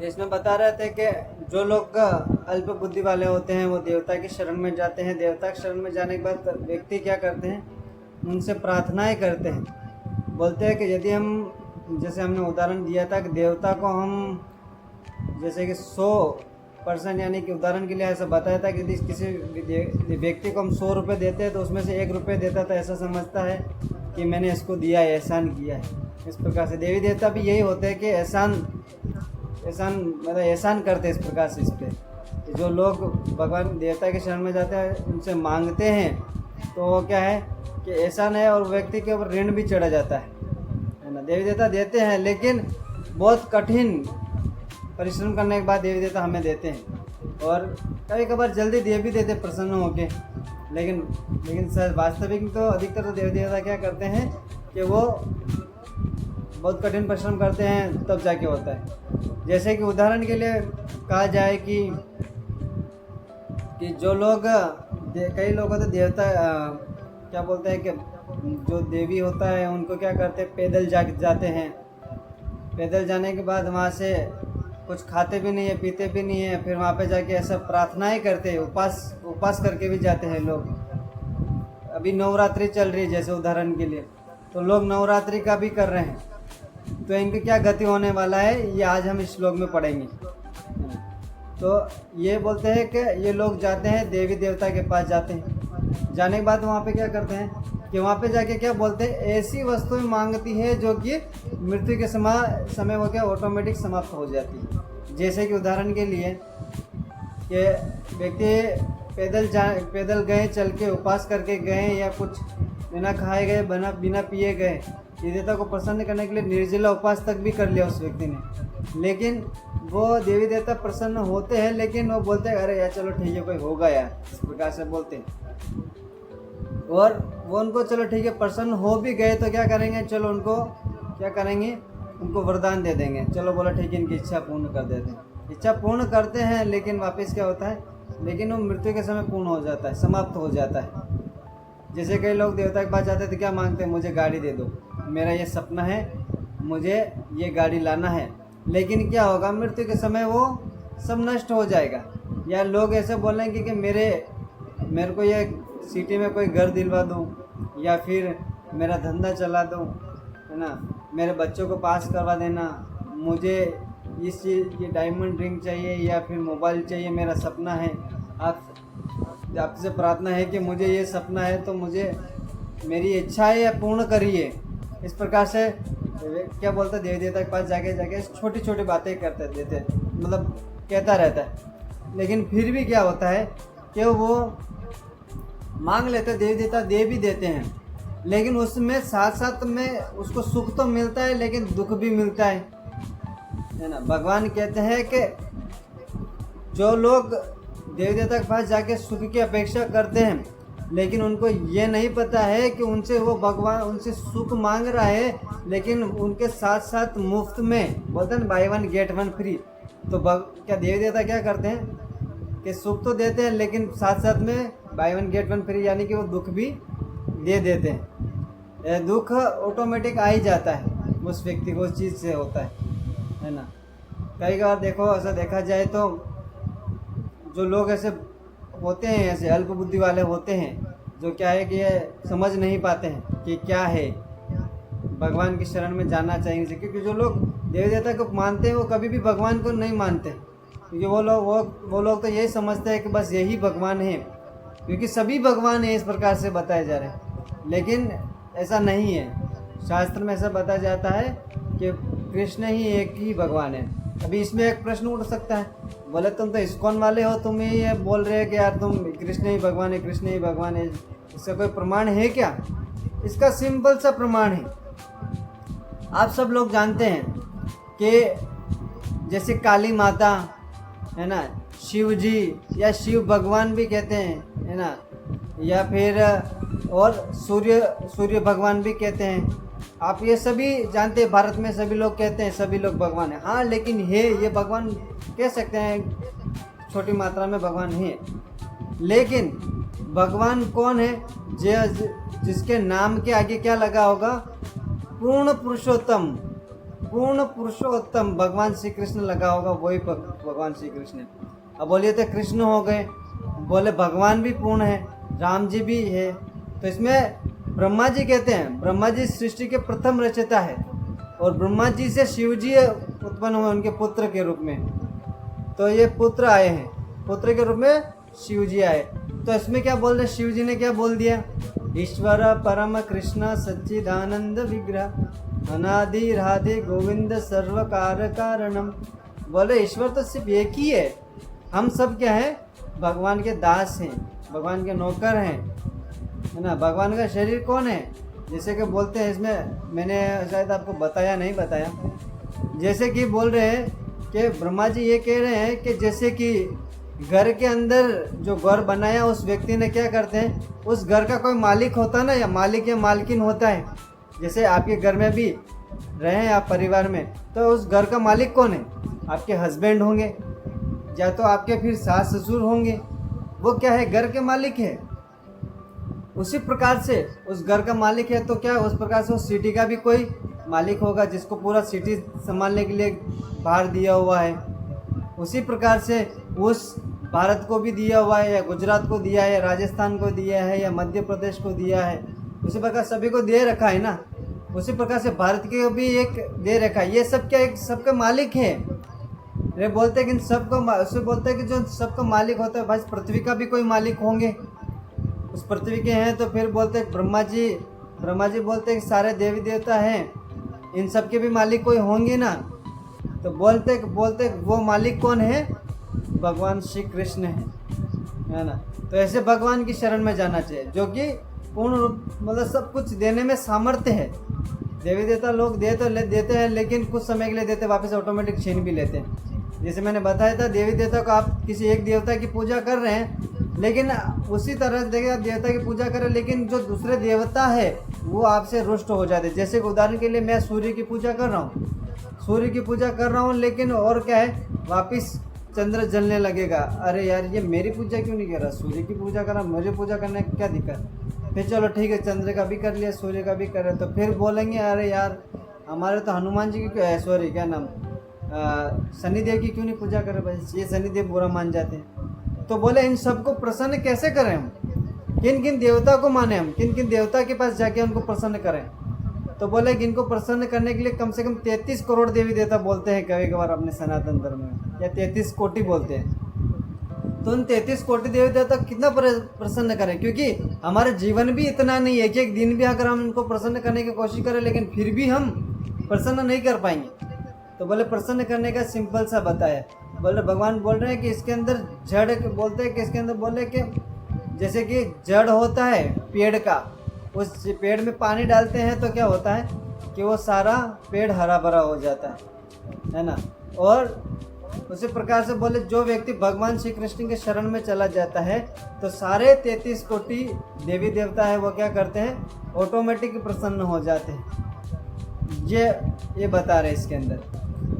तो इसमें बता रहे थे कि जो लोग अल्प बुद्धि वाले होते हैं वो देवता की शरण में जाते हैं। देवता की शरण में जाने के बाद व्यक्ति क्या करते हैं, उनसे प्रार्थनाएं करते हैं। बोलते हैं कि यदि हम, जैसे हमने उदाहरण दिया था कि देवता को हम जैसे कि 100% यानी कि उदाहरण के लिए ऐसा बताया था कि यदि किसी व्यक्ति को हम 100 रुपये देते हैं तो उसमें से 1 रुपये देता तो ऐसा समझता है कि मैंने इसको दिया है, एहसान किया है। इस प्रकार से देवी देवता भी यही होते हैं कि एहसान मतलब एहसान करते हैं इस प्रकार से इस पर। जो लोग भगवान देवता के शरण में जाते हैं उनसे मांगते हैं तो वो क्या है कि एहसान है और व्यक्ति के ऊपर ऋण भी चढ़ा जाता है ना। देवी देवता देते हैं लेकिन बहुत कठिन परिश्रम करने के बाद देवी देवता हमें देते हैं, और कभी कभार जल्दी दे भी देते प्रसन्न होके। लेकिन सर वास्तविक तो अधिकतर तो देवी देवता क्या करते हैं कि वो बहुत कठिन परिश्रम करते हैं तब जाके होता है। जैसे कि उदाहरण के लिए कहा जाए कि जो लोग कई लोग तो देवता क्या बोलते हैं कि जो देवी होता है उनको क्या करते हैं, पैदल जाते हैं। पैदल जाने के बाद वहाँ से कुछ खाते भी नहीं है, पीते भी नहीं है, फिर वहाँ पे जाके ऐसा प्रार्थनाएं करते हैं, उपास करके भी जाते हैं लोग। अभी नवरात्रि चल रही है जैसे उदाहरण के लिए, तो लोग नवरात्रि का भी कर रहे हैं, तो इनकी क्या गति होने वाला है ये आज हम इस श्लोक में पढ़ेंगे। तो ये बोलते हैं कि ये लोग जाते हैं देवी देवता के पास जाते हैं। जाने के बाद वहाँ पे क्या करते हैं कि वहाँ पे जाके क्या बोलते हैं, ऐसी वस्तुएं मांगती है जो कि मृत्यु के समय वो क्या ऑटोमेटिक समाप्त हो जाती है। जैसे कि उदाहरण के लिए कि व्यक्ति पैदल गए, चल के उपास करके गए, या कुछ बिना खाए गए, बिना पिए गए, ये देवता को प्रसन्न करने के लिए निर्जला उपास तक भी कर लिया उस व्यक्ति ने, लेकिन वो देवी देवता प्रसन्न होते हैं, लेकिन वो बोलते हैं अरे यार चलो ठीक है कोई होगा यार, इस प्रकार से बोलते हैं। और वो उनको चलो ठीक है प्रसन्न हो भी गए तो क्या करेंगे, चलो उनको क्या करेंगे, उनको वरदान दे देंगे। चलो बोला ठीक है इनकी इच्छा पूर्ण कर देते हैं। इच्छा पूर्ण करते हैं लेकिन वापस क्या होता है, लेकिन वो मृत्यु के समय पूर्ण हो जाता है, समाप्त हो जाता है। जैसे कई लोग देवता के पास जाते हैं तो क्या मांगते हैं, मुझे गाड़ी दे दो, मेरा ये सपना है, मुझे ये गाड़ी लाना है। लेकिन क्या होगा, मृत्यु के समय वो सब नष्ट हो जाएगा। या लोग ऐसे बोलेंगे कि मेरे को ये सिटी में कोई घर दिलवा दो, या फिर मेरा धंधा चला दो, है ना, मेरे बच्चों को पास करवा देना, मुझे ये डायमंड रिंग चाहिए या फिर मोबाइल चाहिए, मेरा सपना है। आपसे प्रार्थना है कि मुझे ये सपना है तो मुझे मेरी इच्छा है या पूर्ण करिए। इस प्रकार से क्या बोलता है, देवी देवता के पास जाके छोटी छोटी बातें करते देते, मतलब कहता रहता है। लेकिन फिर भी क्या होता है कि वो मांग लेते, देवी देवता दे भी देते हैं, लेकिन उसमें साथ साथ में उसको सुख तो मिलता है लेकिन दुख भी मिलता है ना। भगवान कहते हैं कि जो लोग देवी देवता के पास जाके सुख की अपेक्षा करते हैं, लेकिन उनको ये नहीं पता है कि उनसे वो भगवान उनसे सुख मांग रहा है, लेकिन उनके साथ साथ मुफ्त में, बोलते हैं बाय 1 गेट 1 फ्री। तो क्या देवी देवता क्या करते हैं कि सुख तो देते हैं लेकिन साथ साथ में बाय 1 गेट 1 फ्री, यानी कि वो दुख भी दे देते हैं। दुख ऑटोमेटिक आ ही जाता है उस व्यक्ति को, उस चीज़ से होता है ना। कई बार देखो ऐसा देखा जाए तो जो लोग ऐसे होते हैं, ऐसे अल्प बुद्धि वाले होते हैं, जो क्या है कि ये समझ नहीं पाते हैं कि क्या है, भगवान की शरण में जाना चाहिए। क्योंकि जो लोग देवी देवता को मानते हैं वो कभी भी भगवान को नहीं मानते, क्योंकि वो लोग तो यही समझते हैं कि बस यही भगवान है, क्योंकि सभी भगवान है इस प्रकार से बताए जा रहे हैं। लेकिन ऐसा नहीं है, शास्त्र में ऐसा बताया जाता है कि कृष्ण ही एक ही भगवान है। अभी इसमें एक प्रश्न उठ सकता है, बोले तुम तो इस्कॉन वाले हो, तुम ये बोल रहे हो कि यार तुम कृष्ण ही भगवान है, कृष्ण ही भगवान है, इसका कोई प्रमाण है क्या? इसका सिंपल सा प्रमाण है। आप सब लोग जानते हैं कि जैसे काली माता है ना, शिव जी या शिव भगवान भी कहते हैं, है ना, या फिर और सूर्य भगवान भी कहते हैं। आप ये सभी जानते हैं, भारत में सभी लोग कहते हैं सभी लोग भगवान है। हाँ, लेकिन ये भगवान कह सकते हैं, छोटी मात्रा में भगवान है। लेकिन भगवान कौन है? जिसके नाम के आगे क्या लगा होगा? पूर्ण पुरुषोत्तम, पूर्ण पुरुषोत्तम भगवान श्री कृष्ण लगा होगा, वही भगवान श्री कृष्ण है। अब बोलिए तो कृष्ण हो गए, बोले भगवान भी पूर्ण है, राम जी भी है। तो इसमें ब्रह्मा जी कहते हैं, ब्रह्मा जी सृष्टि के प्रथम रचयिता है और ब्रह्मा जी से शिव जी उत्पन्न हुए उनके पुत्र के रूप में। तो ये पुत्र आए हैं, पुत्र के रूप में शिव जी आए। तो इसमें क्या बोल रहे, शिव जी ने क्या बोल दिया, ईश्वर परम कृष्ण सच्चिदानंद विग्रह अनादि राधे गोविंद सर्व कारणम। बोले ईश्वर तो सिर्फ एक ही है, हम सब क्या है, भगवान के दास हैं, भगवान के नौकर हैं, है ना। भगवान का शरीर कौन है, जैसे कि बोलते हैं, इसमें मैंने शायद आपको बताया नहीं बताया, जैसे कि बोल रहे हैं कि ब्रह्मा जी ये कह रहे हैं कि जैसे कि घर के अंदर जो घर बनाया उस व्यक्ति ने क्या करते हैं, उस घर का कोई मालिक होता ना, या मालिक या मालकिन होता है। जैसे आपके घर में भी रहे आप परिवार में, तो उस घर का मालिक कौन है, आपके हस्बैंड होंगे या तो आपके फिर सास ससुर होंगे, वो क्या है, घर के मालिक है। उसी प्रकार से उस घर का मालिक है तो क्या है, उस प्रकार से उस सिटी का भी कोई मालिक होगा जिसको पूरा सिटी संभालने के लिए भार दिया हुआ है। उसी प्रकार से उस भारत को भी दिया हुआ है, या गुजरात को दिया है, या राजस्थान को दिया है, या मध्य प्रदेश को दिया है। उसी प्रकार सभी को दे रखा है ना। उसी प्रकार से भारत के भी एक दे रखा है। ये सब क्या एक सबके मालिक है। ये बोलते हैं कि सबको, उससे बोलते हैं कि जो सबका मालिक होता है, भाई पृथ्वी का भी कोई मालिक होंगे, उस पृथ्वी के हैं। तो फिर बोलते हैं ब्रह्मा जी बोलते हैं कि सारे देवी देवता हैं, इन सब के भी मालिक कोई होंगे ना। तो बोलते वो मालिक कौन है, भगवान श्री कृष्ण है ना। तो ऐसे भगवान की शरण में जाना चाहिए, जो कि पूर्ण रूप मतलब सब कुछ देने में सामर्थ्य है। देवी देवता लोग देते हैं, लेकिन कुछ समय के लिए देते, वापस ऑटोमेटिक छीन भी लेते हैं। जैसे मैंने बताया था, देवी देवता को आप किसी एक देवता की पूजा कर रहे हैं, लेकिन उसी तरह देखिए आप देवता की पूजा करें, लेकिन जो दूसरे देवता है वो आपसे रुष्ट हो जाते। जैसे उदाहरण के लिए मैं सूर्य की पूजा कर रहा हूँ, लेकिन और क्या है, वापस चंद्र जलने लगेगा। अरे यार, ये मेरी पूजा क्यों नहीं कर रहा, सूर्य की पूजा कर रहा, मुझे पूजा करने की क्या दिक्कत। फिर चलो ठीक है, चंद्र का भी कर लिया, सूर्य का भी कर रहे, तो फिर बोलेंगे अरे यार हमारे तो हनुमान जी की सॉरी क्या नाम शनिदेव की क्यों नहीं पूजा करें, भाई ये शनिदेव बुरा मान जाते हैं। तो बोले इन सबको प्रसन्न कैसे करें हम, किन किन देवता को माने हम, किन किन देवता के पास जाके उनको प्रसन्न करें। तो बोले कि इनको प्रसन्न करने के लिए कम से कम 33 करोड़ देवी देवता बोलते हैं कभी कभार अपने सनातन धर्म में, या 33 कोटि बोलते हैं। तो उन 33 कोटि देवी देवता कितना प्रसन्न करें, क्योंकि हमारा जीवन भी इतना नहीं है कि एक दिन भी अगर हम उनको प्रसन्न करने की कोशिश करें, लेकिन फिर भी हम प्रसन्न नहीं कर पाएंगे। तो बोले प्रसन्न करने का सिंपल सा बताया। बोले भगवान बोल रहे हैं कि इसके अंदर जड़ बोलते हैं कि इसके अंदर बोले कि जैसे कि जड़ होता है पेड़ का, उस पेड़ में पानी डालते हैं तो क्या होता है कि वो सारा पेड़ हरा भरा हो जाता है ना। और उसी प्रकार से बोले जो व्यक्ति भगवान श्री कृष्ण के शरण में चला जाता है, तो सारे 33 कोटि देवी देवता है वो क्या करते हैं, ऑटोमेटिक प्रसन्न हो जाते हैं। ये बता रहे इसके अंदर।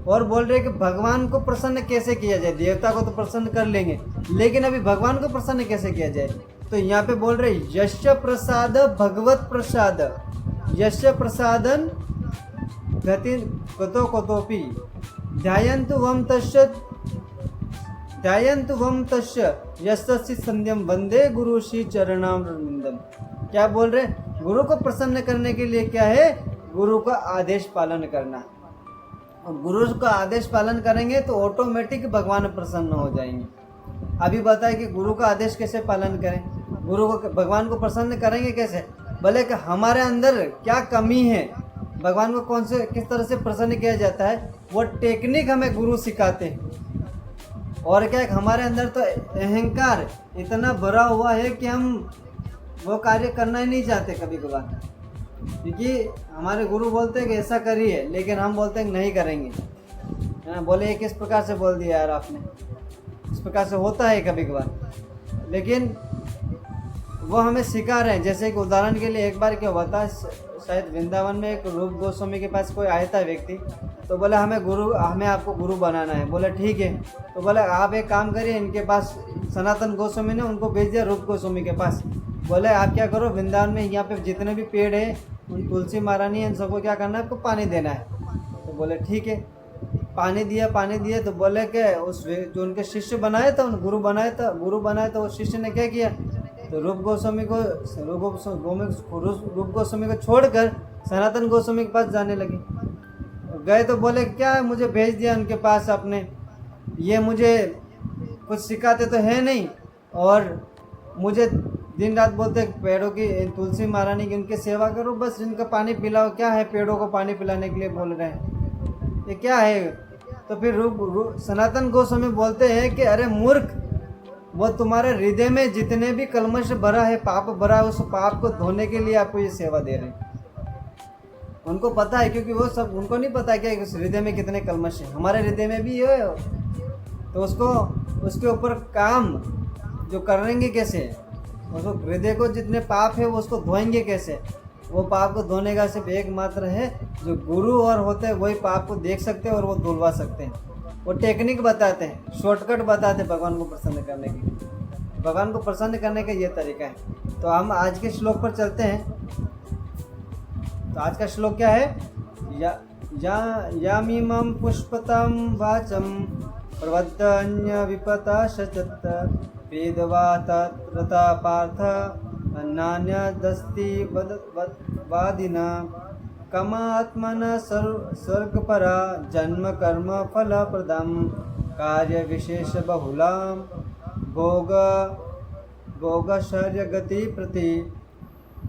और बोल रहे कि भगवान को प्रसन्न कैसे किया जाए, देवता को तो प्रसन्न कर लेंगे, लेकिन अभी भगवान को प्रसन्न कैसे किया जाए। तो यहाँ पे बोल रहे यश प्रसाद भगवत प्रसाद, यश प्रसादन गति कतो कतोपि ध्यायन्तु वम तस्य यस्य संध्यम वंदे गुरु श्री चरणारविंदम। क्या बोल रहे, गुरु को प्रसन्न करने के लिए क्या है, गुरु का आदेश पालन करना। और गुरु का आदेश पालन करेंगे तो ऑटोमेटिक भगवान प्रसन्न हो जाएंगे। अभी बताए कि गुरु का आदेश कैसे पालन करें, गुरु को भगवान को प्रसन्न करेंगे कैसे। भले कि हमारे अंदर क्या कमी है, भगवान को किस तरह से प्रसन्न किया जाता है, वो टेक्निक हमें गुरु सिखाते हैं। और क्या हमारे अंदर तो अहंकार इतना भरा हुआ है कि हम वो कार्य करना ही नहीं चाहते कभी कभार, क्योंकि हमारे गुरु बोलते हैं कि ऐसा करिए, लेकिन हम बोलते हैं नहीं करेंगे, है ना। बोले किस प्रकार से बोल दिया यार आपने, इस प्रकार से होता है कभी कभार, लेकिन वो हमें सिखा रहे हैं। जैसे कि उदाहरण के लिए एक बार क्या हुआ था, शायद वृंदावन में एक रूप गोस्वामी के पास कोई आया था व्यक्ति, तो बोला हमें आपको गुरु बनाना है। बोले ठीक है। तो बोला आप एक काम करिए, इनके पास सनातन गोस्वामी ने उनको भेज दिया रूप गोस्वामी के पास। बोले आप क्या करो, वृंदावन में यहाँ पे जितने भी पेड़ हैं, उन तुलसी महारानी इन सबको क्या करना है, आपको पानी देना है। तो बोले ठीक है। पानी दिया तो बोले कि उस जो उनके शिष्य बनाए थे, गुरु बनाए थे, उस शिष्य ने क्या किया, तो रूप गोस्वामी को छोड़कर सनातन गोस्वामी के पास जाने लगे। गए तो बोले क्या है, मुझे भेज दिया उनके पास आपने, ये मुझे कुछ सिखाते तो है नहीं, और मुझे दिन रात बोलते पेड़ों की, तुलसी महारानी की उनकी सेवा करो, बस इनका पानी पिलाओ। क्या है, पेड़ों को पानी पिलाने के लिए बोल रहे हैं, ये क्या है। तो फिर सनातन गोस्वामी बोलते हैं कि अरे मूर्ख, वो तुम्हारे हृदय में जितने भी कलमश भरा है, पाप भरा है, उस पाप को धोने के लिए आपको ये सेवा दे रहे हैं। उनको पता है, क्योंकि वो सब, उनको नहीं पता कि उस हृदय में कितने कलमश है, हमारे हृदय में भी है। तो उसको उसके ऊपर काम जो करेंगे कैसे, उसको हृदय को जितने पाप है वो उसको धोएंगे कैसे। वो पाप को धोने का सिर्फ एकमात्र है जो गुरु और होते हैं, वही पाप को देख सकते हैं और वो धुलवा सकते हैं। वो टेक्निक बताते हैं, शॉर्टकट बताते हैं भगवान को प्रसन्न करने की। भगवान को प्रसन्न करने का ये तरीका है। तो हम आज के श्लोक पर चलते हैं। तो आज का श्लोक क्या है, यामीमं पुष्पतं वाचं प्रवदन्य विपता शचत वेदवा तत्रता पार्थ अन्नान्यदस्ति वादिना कमात्मना स्वर्गपरा जन्म कर्म फलप्रदं कार्य विशेष बहुलां भोगशर्य गति प्रति।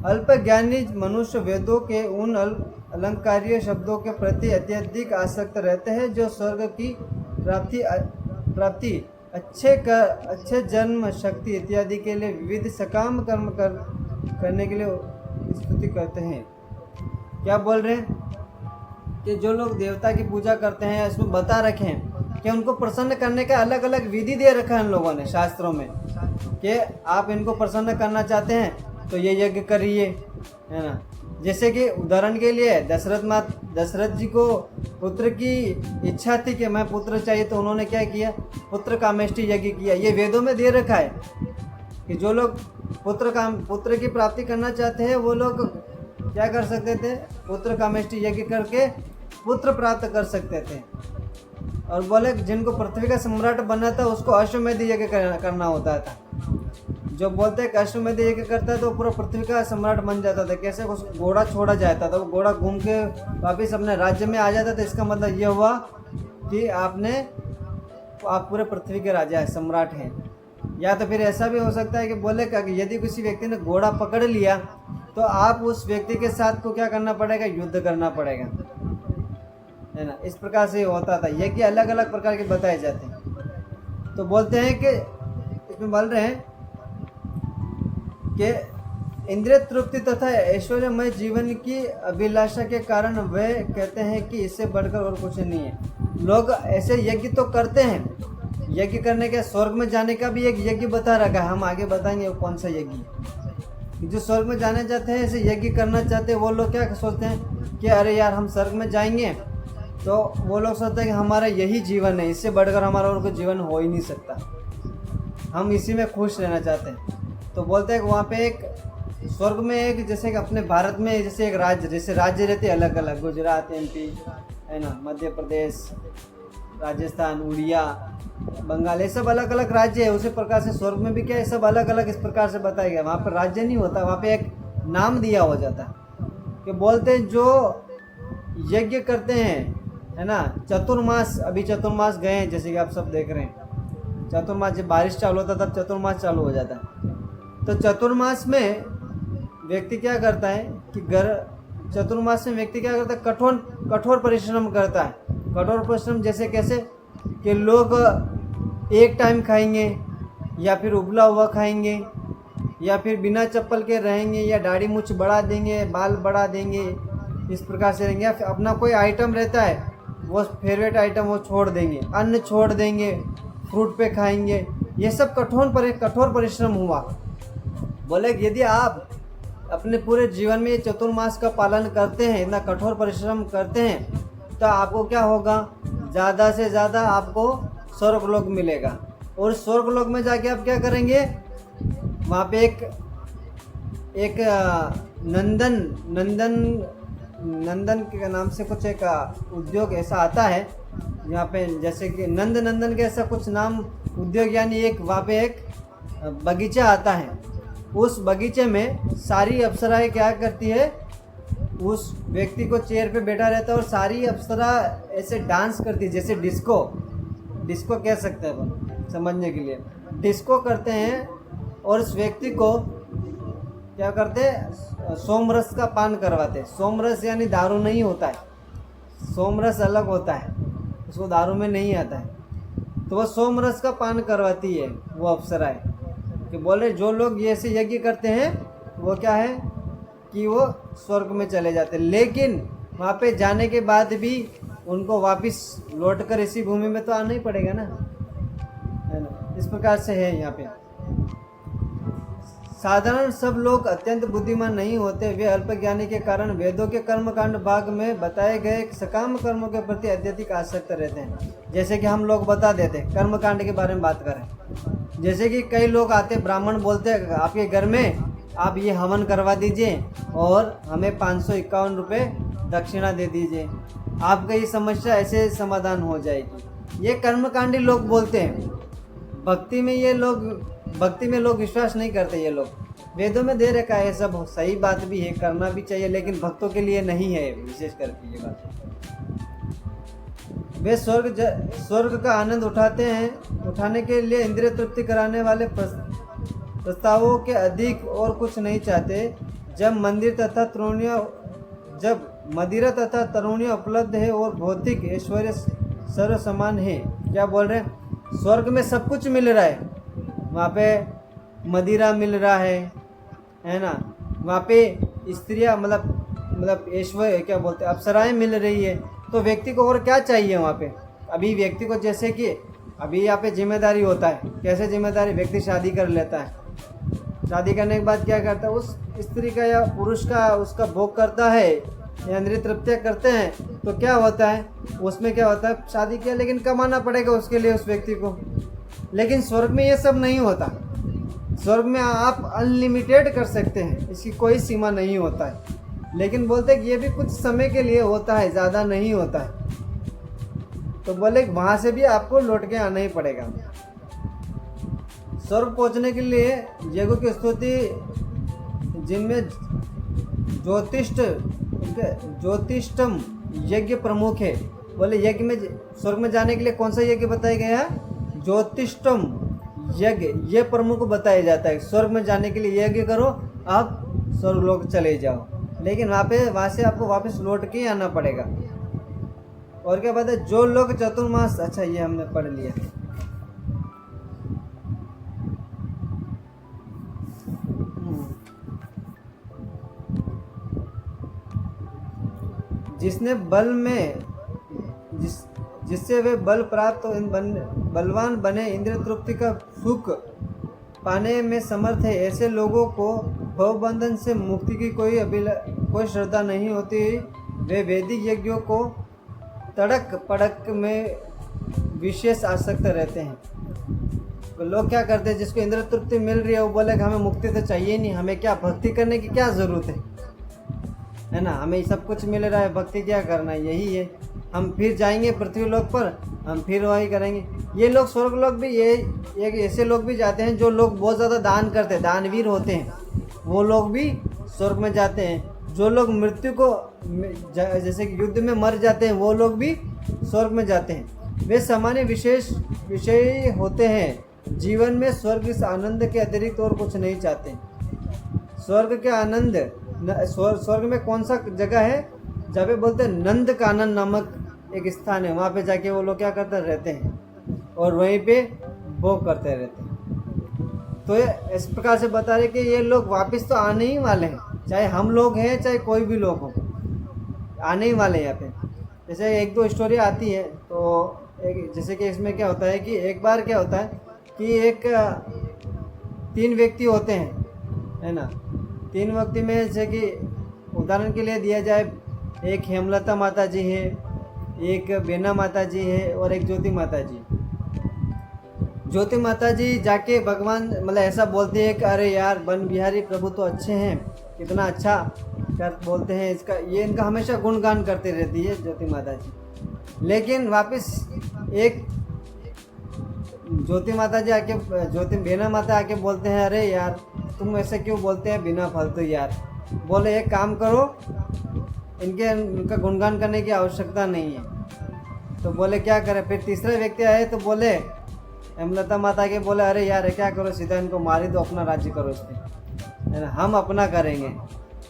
अल्पज्ञानी मनुष्य वेदों के उन अलंकारीय शब्दों के प्रति अत्यधिक आसक्त रहते हैं जो स्वर्ग की प्राप्ति अच्छे जन्म शक्ति इत्यादि के लिए विविध सकाम कर्म करने के लिए स्तुति करते हैं। क्या बोल रहे हैं कि जो लोग देवता की पूजा करते हैं, इसमें बता रखे हैं कि उनको प्रसन्न करने का अलग अलग विधि दे रखा है इन लोगों ने शास्त्रों में, कि आप इनको प्रसन्न करना चाहते हैं तो ये यज्ञ करिए, है ना। जैसे कि उदाहरण के लिए दशरथ जी को पुत्र की इच्छा थी कि मैं पुत्र चाहिए, तो उन्होंने क्या किया, पुत्र कामेष्टि यज्ञ किया। ये वेदों में दे रखा है कि जो लोग पुत्र की प्राप्ति करना चाहते हैं वो लोग क्या कर सकते थे, पुत्र कामेष्टि यज्ञ करके पुत्र प्राप्त कर सकते थे। और बोले जिनको पृथ्वी का सम्राट बनना था उसको अश्वमेध यज्ञ करना होता था। जो बोलते हैं कि अश्वमेध यज्ञ करता है तो पूरा पृथ्वी का सम्राट बन जाता था। कैसे, उसको घोड़ा छोड़ा जाता था, वो घोड़ा घूम के वापिस अपने राज्य में आ जाता था। इसका मतलब ये हुआ कि आप पूरे पृथ्वी के राजा है, सम्राट हैं। या तो फिर ऐसा भी हो सकता है कि बोले कि यदि किसी व्यक्ति ने घोड़ा पकड़ लिया तो आप उस व्यक्ति के साथ को क्या करना पड़ेगा, युद्ध करना पड़ेगा, है ना। इस प्रकार से होता था। यज्ञ अलग अलग प्रकार के बताए जाते हैं। तो बोलते हैं कि इसमें बोल रहे हैं कि इंद्रिय तृप्ति तथा ऐश्वर्यमय जीवन की अभिलाषा के कारण वे कहते हैं कि इससे बढ़कर और कुछ नहीं है। लोग ऐसे यज्ञ तो करते हैं, यज्ञ करने के स्वर्ग में जाने का भी एक यज्ञ बता रखा है, हम आगे बताएंगे वो कौन सा यज्ञ। जो स्वर्ग में जाने चाहते हैं, ऐसे यज्ञ करना चाहते हैं, वो लोग क्या सोचते हैं कि अरे यार हम स्वर्ग में जाएंगे, तो वो लोग सोचते हैं कि हमारा यही जीवन है, इससे बढ़कर हमारा और कोई जीवन हो ही नहीं सकता, हम इसी में खुश रहना चाहते हैं। तो बोलते हैं कि वहाँ पे एक स्वर्ग में एक, जैसे कि अपने भारत में जैसे एक राज्य, जैसे राज्य रहते हैं अलग अलग, गुजरात, एमपी, है ना, मध्य प्रदेश, राजस्थान, उड़िया, बंगाल, ये सब अलग अलग राज्य है। उसी प्रकार से स्वर्ग में भी क्या है, सब अलग अलग इस प्रकार से बताया गया। वहाँ पर राज्य नहीं होता, वहाँ पे एक नाम दिया हो जाता है कि बोलते हैं जो यज्ञ करते हैं, है ना, चतुर्मास, अभी चतुर्मास गए हैं जैसे कि आप सब देख रहे हैं। चतुर्मास जब बारिश चालू होता तब चतुर्मास चालू हो जाता है। तो चतुर्मास में व्यक्ति क्या करता है कि चतुर्मास में व्यक्ति क्या करता है, कठोर परिश्रम करता है। कठोर परिश्रम जैसे कैसे कि लोग एक टाइम खाएंगे, या फिर उबला हुआ खाएंगे, या फिर बिना चप्पल के रहेंगे, या दाढ़ी मूछ बढ़ा देंगे, बाल बढ़ा देंगे, इस प्रकार से रहेंगे। या फिर अपना कोई आइटम रहता है वो फेवरेट आइटम वो छोड़ देंगे, अन्न छोड़ देंगे, फ्रूट पे खाएंगे। ये सब कठोर परिश्रम हुआ। बोले यदि आप अपने पूरे जीवन में ये चतुर्मास का पालन करते हैं, इतना कठोर परिश्रम करते हैं, तो आपको क्या होगा, ज़्यादा से ज़्यादा आपको स्वर्गलोक मिलेगा। और स्वर्गलोक में जाके आप क्या करेंगे, वहाँ पे एक नंदन नंदन के नाम से कुछ एक उद्योग ऐसा आता है यहाँ पे, जैसे कि नंद नंदन के ऐसा कुछ नाम उद्योग, यानी एक वहाँ पे एक बगीचा आता है। उस बगीचे में सारी अप्सराएं क्या करती है, उस व्यक्ति को चेयर पे बैठा रहता है और सारी अप्सरा ऐसे डांस करती है, जैसे डिस्को, डिस्को कह सकते हैं अपन समझने के लिए, डिस्को करते हैं। और उस व्यक्ति को क्या करते हैं, सोमरस का पान करवाते हैं। सोमरस यानी दारू नहीं होता है, सोमरस अलग होता है, उसको दारू में नहीं आता है। तो वो सोमरस का पान करवाती है वो अप्सराएं, कि बोले जो लोग ये ऐसे यज्ञ करते हैं वो क्या है कि वो स्वर्ग में चले जाते हैं। लेकिन वहाँ पे जाने के बाद भी उनको वापस लौटकर इसी भूमि में तो आना ही पड़ेगा ना, है ना। इस प्रकार से है यहाँ पे। साधारण सब लोग अत्यंत बुद्धिमान नहीं होते, वे अल्पज्ञानी के कारण वेदों के कर्मकांड भाग में बताए गए सकाम कर्मों के प्रति अत्यधिक आसक्त रहते हैं। जैसे कि हम लोग बता देते हैं, कर्मकांड के बारे में बात करें, जैसे कि कई लोग आते ब्राह्मण बोलते हैं आपके घर में आप ये हवन करवा दीजिए और हमें 551 रुपये दक्षिणा दे दीजिए, आपका ये समस्या ऐसे समाधान हो जाएगी। ये कर्मकांडी लोग बोलते हैं। भक्ति में लोग विश्वास नहीं करते। ये लोग वेदों में दे रखा है, सब सही बात भी है, करना भी चाहिए, लेकिन भक्तों के लिए नहीं है विशेष करके ये बात। वे स्वर्ग का आनंद उठाने के लिए इंद्रिय तृप्ति कराने वाले प्रस्तावों के अधिक और कुछ नहीं चाहते। जब मदिरा तथा तरुणियाँ उपलब्ध है और भौतिक ऐश्वर्य सर्व समान है। क्या बोल रहे हैं, स्वर्ग में सब कुछ मिल रहा है, वहाँ पे मदिरा मिल रहा है ना, वहाँ पे स्त्रियाँ मतलब ऐश्वर्य क्या बोलते हैं, अप्सराएं मिल रही है, तो व्यक्ति को और क्या चाहिए वहाँ पे। अभी व्यक्ति को जैसे कि अभी यहाँ पे जिम्मेदारी होता है, कैसे जिम्मेदारी, व्यक्ति शादी कर लेता है, शादी करने के बाद क्या करता है, उस स्त्री का या पुरुष का उसका भोग करता है या इंद्रिय तृप्तियाँ करते हैं, तो क्या होता है उसमें, क्या होता है शादी किया लेकिन कमाना पड़ेगा उसके लिए उस व्यक्ति को। लेकिन स्वर्ग में ये सब नहीं होता। स्वर्ग में आप अनलिमिटेड कर सकते हैं, इसकी कोई सीमा नहीं होता है। लेकिन बोलते हैं कि ये भी कुछ समय के लिए होता है, ज़्यादा नहीं होता है। तो बोले वहाँ से भी आपको लौट के आना ही पड़ेगा। स्वर्ग पहुँचने के लिए यज्ञों की स्तुति, जिनमें ज्योतिष्टम यज्ञ प्रमुख है। बोले यज्ञ में स्वर्ग में जाने के लिए कौन सा यज्ञ बताया गया है, ज्योतिष्टम यज्ञ, ये प्रमुख बताया जाता है। स्वर्ग में जाने के लिए यज्ञ करो, आप स्वर्ग लोग चले जाओ, लेकिन वहाँ से आपको वापस लौट के आना पड़ेगा। और क्या बात है, जो लोग चतुर्मास, अच्छा ये हमने पढ़ लिया। जिसने जिससे वे बल प्राप्त हो, बलवान बने, इंद्रिय तृप्ति का सुख पाने में समर्थ है, ऐसे लोगों को भवबंधन से मुक्ति की कोई श्रद्धा नहीं होती। वे वैदिक यज्ञों को तड़क पड़क में विशेष आसक्त रहते हैं। तो लोग क्या करते हैं, जिसको इंद्रिय तृप्ति मिल रही है वो बोले कि हमें मुक्ति तो चाहिए नहीं, हमें क्या भक्ति करने की क्या ज़रूरत है ना, हमें सब कुछ मिल रहा है, भक्ति क्या करना है, यही है, हम फिर जाएंगे पृथ्वी लोक पर, हम फिर वही करेंगे। ये लोग स्वर्ग लोग भी ये ऐसे लोग भी जाते हैं, जो लोग बहुत ज़्यादा दान करते हैं, दानवीर होते हैं, वो लोग भी स्वर्ग में जाते हैं। जो लोग मृत्यु को जैसे कि युद्ध में मर जाते हैं, वो लोग भी स्वर्ग में जाते हैं। वे सामान्य विषय होते हैं, जीवन में स्वर्ग इस आनंद के अतिरिक्त और कुछ नहीं चाहते। स्वर्ग के आनंद, स्वर्ग में कौन सा जगह है, जहाँ पे बोलते हैं नंद कानन नामक एक स्थान है, वहाँ पे जाके वो लोग क्या करते रहते हैं और वहीं पे भोग करते रहते हैं। तो ये इस प्रकार से बता रहे कि ये लोग वापस तो आने ही वाले हैं, चाहे हम लोग हैं चाहे कोई भी लोग हो, आने ही वाले हैं यहाँ पे। जैसे एक दो स्टोरी आती है, तो जैसे कि इसमें क्या होता है कि एक बार क्या होता है कि 3 व्यक्ति होते हैं, है ना। 3 व्यक्ति में जैसे कि उदाहरण के लिए दिया जाए, एक हेमलता माता जी है, एक बेना माता जी है और एक ज्योति माता जी। ज्योति माता जी जाके भगवान मतलब ऐसा बोलते हैं कि अरे यार बन बिहारी प्रभु तो अच्छे हैं, कितना अच्छा क्या बोलते हैं इसका, ये इनका हमेशा गुणगान करती रहती है ज्योति माता जी। लेकिन वापस एक ज्योति माता जी आके, ज्योति बीना माता आके बोलते हैं, अरे यार तुम ऐसे क्यों बोलते हैं बिना फालतू यार। बोले एक काम करो, इनका गुणगान करने की आवश्यकता नहीं है। तो बोले क्या करें। फिर तीसरे व्यक्ति आए तो बोले, हेमलता माता के बोले, अरे यार क्या करो, सीधा इनको मार ही दो, अपना राज्य करो इस पर, है ना, हम अपना करेंगे।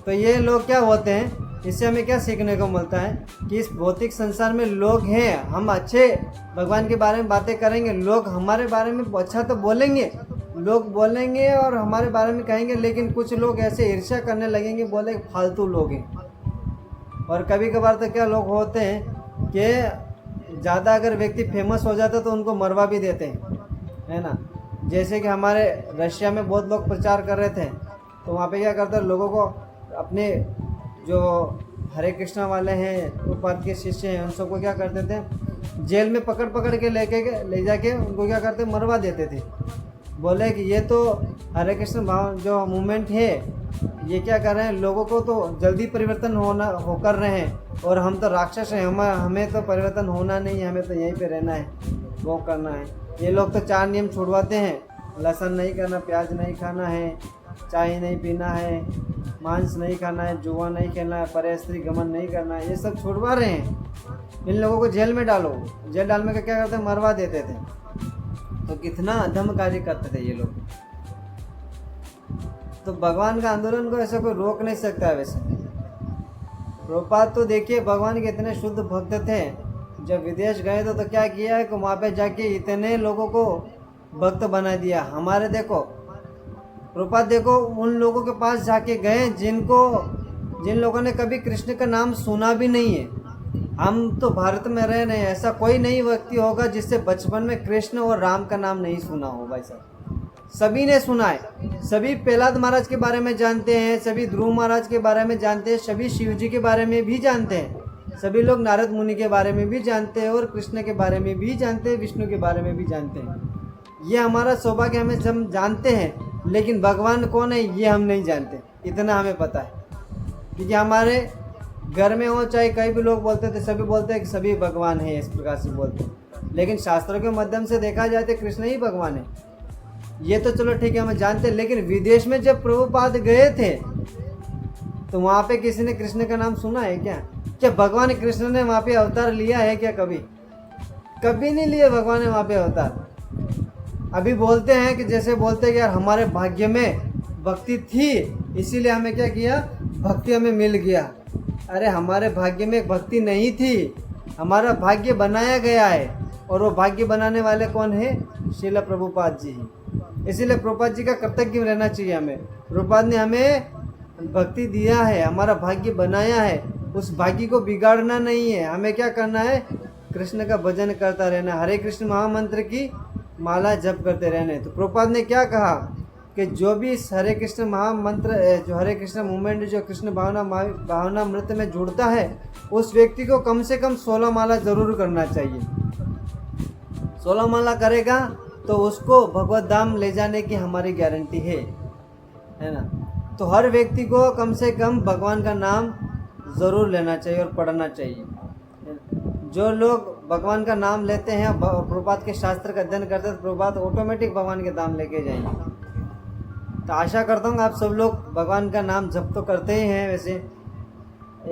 तो ये लोग क्या होते हैं, इससे हमें क्या सीखने को मिलता है कि इस भौतिक संसार में लोग हैं, हम अच्छे भगवान के बारे में बातें करेंगे, लोग हमारे बारे में अच्छा तो बोलेंगे, लोग बोलेंगे और हमारे बारे में कहेंगे, लेकिन कुछ लोग ऐसे ईर्ष्या करने लगेंगे, बोले फालतू लोग हैं। और कभी कभार तो क्या लोग होते हैं कि ज़्यादा अगर व्यक्ति फेमस हो जाता तो उनको मरवा भी देते हैं, है ना। जैसे कि हमारे रशिया में बहुत लोग प्रचार कर रहे थे, तो वहाँ पे क्या करते हैं, लोगों को अपने जो हरे कृष्णा वाले हैं, प्रभुपाद के शिष्य हैं, उन सबको क्या करते थे, जेल में पकड़ के ले जाके उनको क्या करते, मरवा देते थे। बोले कि ये तो हरे कृष्ण भाव जो मूवमेंट है, ये क्या कर रहे हैं, लोगों को तो जल्दी परिवर्तन हो कर रहे हैं, और हम तो राक्षस हैं, हमें तो परिवर्तन होना नहीं है, हमें तो यहीं पे रहना है, वो करना है। ये लोग तो 4 नियम छुड़वाते हैं, लहसुन नहीं करना, प्याज नहीं खाना है, चाय नहीं पीना है, मांस नहीं खाना है, जुआ नहीं खेलना है, परस्त्री गमन नहीं करना है, ये सब छुड़वा रहे हैं। इन लोगों को जेल में डालो, जेल डालने का क्या करते हैं, मरवा देते थे। तो कितना अधम कार्य करते थे ये लोग। तो भगवान का आंदोलन को ऐसा कोई रोक नहीं सकता है। वैसे प्रभुपाद तो देखिए भगवान के इतने शुद्ध भक्त थे, जब विदेश गए तो क्या किया है कि वहाँ पे जाके इतने लोगों को भक्त बना दिया। हमारे देखो प्रभुपाद, देखो उन लोगों के पास जाके गए जिन लोगों ने कभी कृष्ण का नाम सुना भी नहीं है। हम तो भारत में रह रहे हैं, ऐसा कोई नहीं व्यक्ति होगा जिससे बचपन में कृष्ण और राम का नाम नहीं सुना हो। भाई साहब सभी ने सुना है, सभी प्रहलाद महाराज के बारे में जानते हैं, सभी ध्रुव महाराज के बारे में जानते हैं, सभी शिव जी के बारे में भी जानते हैं, सभी लोग नारद मुनि के बारे में भी जानते हैं, और कृष्ण के बारे में भी जानते हैं, विष्णु के बारे में भी जानते हैं। ये हमारा सौभाग्य, हमें हम जानते हैं, लेकिन भगवान कौन है ये हम नहीं जानते। इतना हमें पता है, क्योंकि हमारे घर में हो चाहे कई भी लोग बोलते थे, सभी बोलते हैं कि सभी भगवान हैं, इस प्रकार से बोलते हैं। लेकिन शास्त्रों के माध्यम से देखा जाए तो कृष्ण ही भगवान है, ये तो चलो ठीक है, हमें जानते हैं। लेकिन विदेश में जब प्रभुपाद गए थे तो वहाँ पे किसी ने कृष्ण का नाम सुना है क्या? क्या भगवान कृष्ण ने वहाँ पे अवतार लिया है क्या? कभी नहीं लिया भगवान ने वहाँ पे अवतार। अभी बोलते हैं कि जैसे बोलते हैं कि यार हमारे भाग्य में भक्ति थी, इसीलिए हमें क्या किया, भक्ति हमें मिल गया। अरे हमारे भाग्य में भक्ति नहीं थी, हमारा भाग्य बनाया गया है, और वो भाग्य बनाने वाले कौन है? श्रील प्रभुपाद जी ही। इसीलिए प्रभुपाद जी का कृतज्ञ रहना चाहिए हमें। प्रभुपाद ने हमें भक्ति दिया है, हमारा भाग्य बनाया है, उस भाग्य को बिगाड़ना नहीं है। हमें क्या करना है? कृष्ण का भजन करता रहना, हरे कृष्ण महामंत्र की माला जप करते रहने। तो प्रभुपाद ने क्या कहा कि जो भी इस हरे कृष्ण महामंत्र, जो हरे कृष्ण मूवमेंट, जो कृष्ण भावना मृत में जुड़ता है, उस व्यक्ति को कम से कम 16 माला जरूर करना चाहिए। 16 माला करेगा तो उसको भगवत धाम ले जाने की हमारी गारंटी है ना। तो हर व्यक्ति को कम से कम भगवान का नाम ज़रूर लेना चाहिए और पढ़ना चाहिए। जो लोग भगवान का नाम लेते हैं, प्रभुपाद के शास्त्र का अध्ययन करते हैं, तो प्रभुपाद ऑटोमेटिक भगवान के नाम लेके जाएंगे। तो आशा करता हूँ आप सब लोग भगवान का नाम जप तो करते ही हैं वैसे,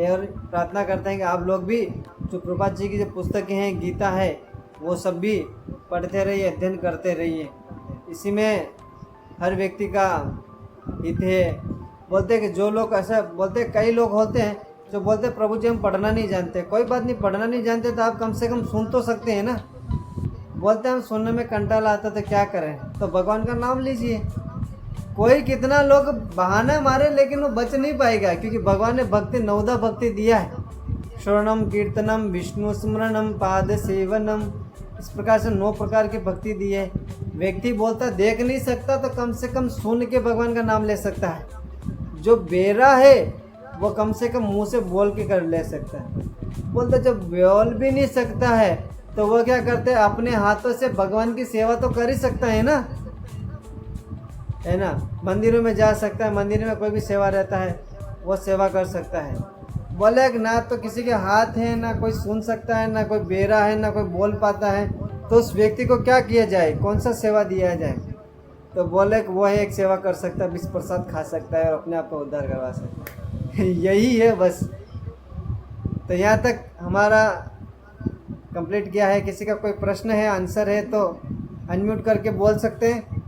और प्रार्थना करते हैं कि आप लोग भी जो प्रभुपाद जी की जो पुस्तकें हैं, गीता है, वो सब भी पढ़ते रहिए, अध्ययन करते रहिए। इसी में हर व्यक्ति का हित है। बोलते हैं कि जो लोग ऐसा बोलते हैं, कई लोग होते हैं जो बोलते हैं प्रभु जी हम पढ़ना नहीं जानते। कोई बात नहीं, पढ़ना नहीं जानते तो आप कम से कम सुन तो सकते हैं ना। बोलते हैं हम सुनने में कंटाला आता तो क्या करें, तो भगवान का नाम लीजिए। कोई कितना लोग बहाना मारे लेकिन वो बच नहीं पाएगा, क्योंकि भगवान ने भक्ति 9 भक्ति दिया है। श्रवणम, कीर्तनम, विष्णु स्मरणम, पाद सेवनम, इस प्रकार से 9 प्रकार की भक्ति दी है। व्यक्ति बोलता देख नहीं सकता तो कम से कम सुन के भगवान का नाम ले सकता है। जो बेरा है वो कम से कम मुंह से बोल के कर ले सकता है। बोलते जब बोल भी नहीं सकता है तो वो क्या करते हैं, अपने हाथों से भगवान की सेवा तो कर ही सकता है ना, है ना। मंदिरों में जा सकता है, मंदिर में कोई भी सेवा रहता है, वो सेवा कर सकता है। बोले कि ना तो किसी के हाथ है, ना कोई सुन सकता है, ना कोई बेरा है, ना कोई बोल पाता है, तो उस व्यक्ति को क्या किया जाए, कौन सा सेवा दिया जाए? तो बोले कि वो है एक सेवा कर सकता है, विष प्रसाद खा सकता है और अपने आप को उद्धार करवा सकता है। यही है बस। तो यहाँ तक हमारा कंप्लीट किया है। किसी का कोई प्रश्न है, आंसर है तो अनम्यूट करके बोल सकते हैं।